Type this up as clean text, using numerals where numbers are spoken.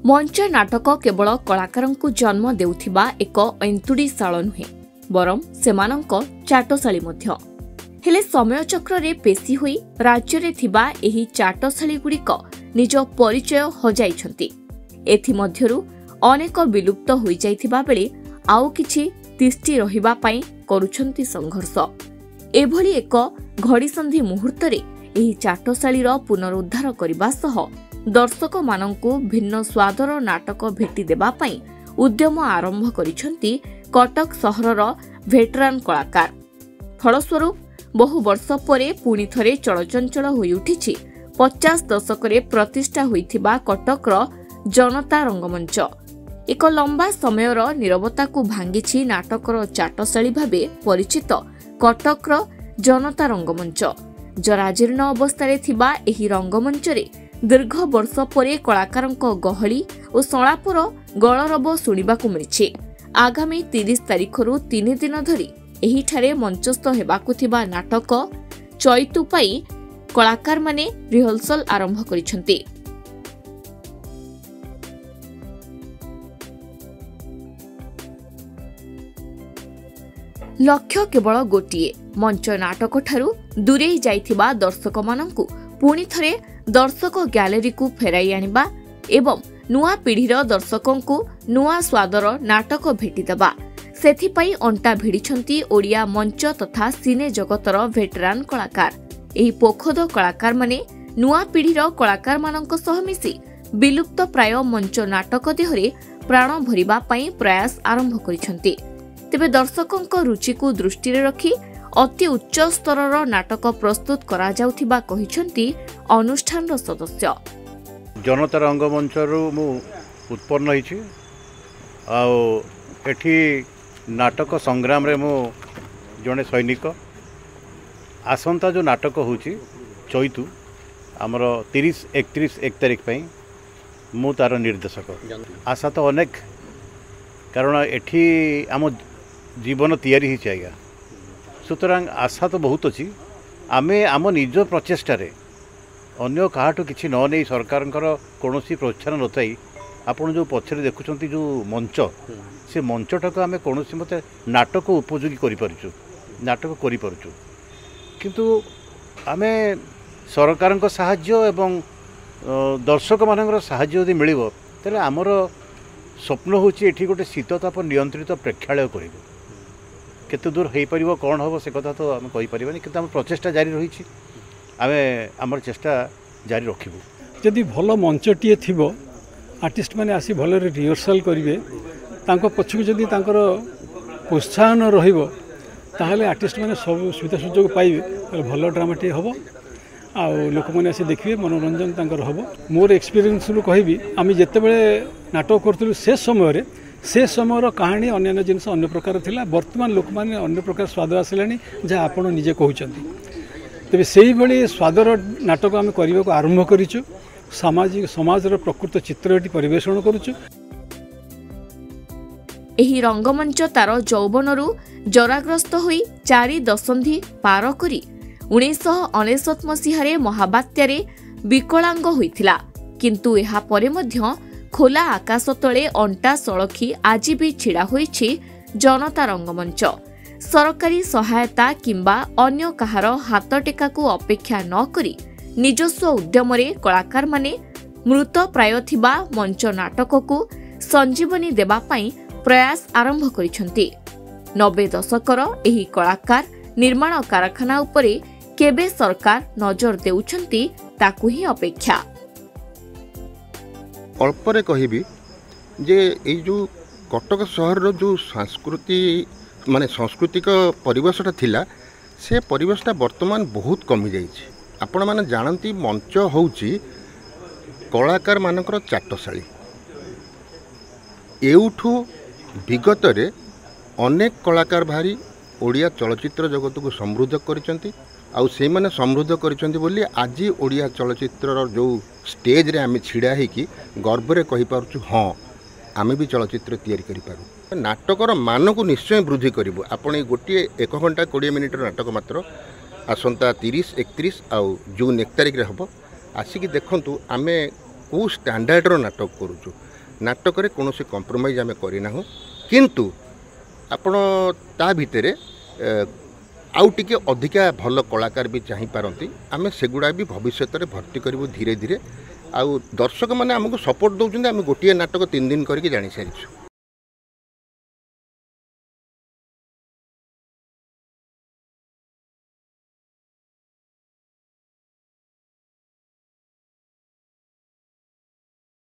मंच नाटक केवल कलाकार जन्म देउथिबा एक एंतुड़ीशाल नुहे बरम सेमानंक चाटशाली मध्य हेले समय चक्र रे पेशी होई राज्य रे थिबा एही चाटशाली गुड़िक निज परिचय हजाइछंती। एथि मध्यरु अनेक विलुप्त होई जाइथिबा बेले आउ किछि तिष्टि रहिबा पई करूछंती संघर्ष। एभली एक घड़ीसंधि मुहूर्त रे एही चाटशालीर पुनरुद्धार करबा सह दर्शक मानंकु भिन्न स्वादर नाटक भेटी देबा पई उद्यम आरंभ करिसंती कटक सहरर भेटरान कलाकार। फलस्वरूप बहु वर्ष परे पुणी थरे चलचंचल होई उठिछि 50 दशक रे प्रतिष्ठा होइथिबा कटकर जनता रंगमंच। एक लंबा समयर नीरवता को भांगिछि नाटकर चाटशाली भाबे परिचित कटकर जनता रंगमंच। जराजीर्ण अवस्था थिबा एही रंगमंच रे दीर्घ वर्ष परे कलाकारंक गहली और संलापर गलरब शुणिबाकु मिलिछि। आगामी 30 तारिखरु 3 दिन धरी एहिठारे मंचस्थ हेबाकु थिबा नाटक चैतु पाई कलाकार माने रिहर्सल आरंभ करिसंती। लक्ष्य केवल गोटिए मंच नाटक ठारू दूरे जाइथिबा दर्शक मानंकु पुणी थरे दर्शक गैलरी को फेराई आनिबा एवं नुआ पीढ़ीर दर्शकंकु नुआ स्वादर नाटक भेटिदेबा। सेथिपाई अंटा भिड़िछंती ओडिया मंच तथा सिने जगतर भेटरान कलाकार। एही पोखद कलाकार माने नुआ पीढ़ीर कलाकार मानंक सह मिसी विलुप्त प्राय मंच नाटक देहरे प्राण भरिबा पई प्रयास आरंभ करिछंती। तेबे दर्शकंक रुचि को दृष्टि रे रखी अति उच्च स्तरर नाटक प्रस्तुत करा जाउथिबा कहिछंती अनुष्ठानर सदस्य। जनता रंगमंचरू मु उत्पन्न होइछि आ एठी नाटक संग्राम रे मु जने सैनिक। आसंता जो नाटक होछि चैतु आमर 30 31 1 तारिख पई मु तार निर्देशक। आशा तो अनेक कारण एठी आम जीवन तैयारी ही चाहिए सुतरां आशा तो बहुत अच्छी। आमे आम निज प्रचेष्टार अन्य काहाठू किसी न नहीं सरकार कौन प्रोत्साहन न थाई आपड़ जो पछरे देखुं जो मंच से मंचटा को आम कौन मत नाटक उपयोगी करूँ नाटक करूँ किंतु आमे सरकार साहाय्य एवं दर्शक मान साहाय्य यदि मिल तेल आमर स्वप्न होची एठी गोटे शीतताप नियंत्रित प्रेक्षालय कर केते दूर हो पार कौन हम से कथा तो आम कहीपर कि प्रचेषा जारी रही आम चेष्टा जारी रखू। जदि भल मंचटीए थी आर्टिस्ट मैंने आसी भल रिहर्सल करेंगे पछक जदि प्रोत्साहन रहा आर्टिस्ट मैंने सब सुविधा सुजोग पाइबे भल ड्रामाटे हम आ लोक मैंने आसी देखिए मनोरंजन तांकर हम। मोर एक्सपीरियंस रु कहबी आम जितेबले नाटक करूँ से समय कहानी अन्य जिनस अन्य प्रकार थिला। वर्तमान लोक मैंने अन्य प्रकार स्वाद आसला जहाँ आपण निजे कहते तेरे से ही भली स्वादर नाटक आम करने को आरंभ करूँ। सामाजिक समाजर प्रकृत चित्र परिवेषण करूँ। एही रंगमंच तार जौवनरू जराग्रस्त होई 4 दशंधि पार करी 1999 मसीहारे महाबात्यारे विकलांग होइथिला। किंतु एहा परे मध्य खोला आकाश तले अंटा सळखी आज भी छिड़ा होइछि जनता रंगमंच। सरकारी सहायता किंबा अन्य कहार हाथ टेका को अपेक्षा न करी निजस्व उद्यमरे कलाकार माने मृत प्राय थिबा मंच नाटक को संजीवनी देबा पई प्रयास आरंभ करिसंती। 90 दशकर एही कलाकार निर्माण कारखाना उपरे केबे सरकार नजर देउछंती ताकू ही अपेक्षा। अल्परे कहबी जे ए जो कटक सहर जो संस्कृति माने सांस्कृतिक परिवेशटा थिला से परिवेशटा वर्तमान बहुत कमी जाइछि। आपण माने जानती मंच होउछि कलाकार मानकर चाटशाली। एउठू विगत रे अनेक कलाकार भारी ओडिया चलचित्र जगत को समृद्ध करिसंती आउ से माने समृद्ध करिसंती बोली आज ओडिया चलचित्र जो स्टेज रे आमे छिड़ा है कि गर्व रे कहि पारछु हां आमे भी चलचित्र तैयारी करि पारु। नाटकर मान को निश्चय वृद्धि करिवो। आपण गोटे 1 घंटा 20 मिनिट नाटक मात्र आसंता 30 31 आउ जून 1 तारिख रे हबो। आसिक देखंतु आमे को स्टैंडर्ड रो नाटक करूछु। नाटक कौन कंप्रोमाइज आम करना किंतु आपण ता भितर आउ टिके अधिका भल कलाकार भी चाही पारती आम सेगुड़ा भी भविष्य में भर्ती करूँ धीरे धीरे आउ दर्शक मैंने आमको सपोर्ट दौरान आम गोटे नाटक 3 दिन करके जानी सारी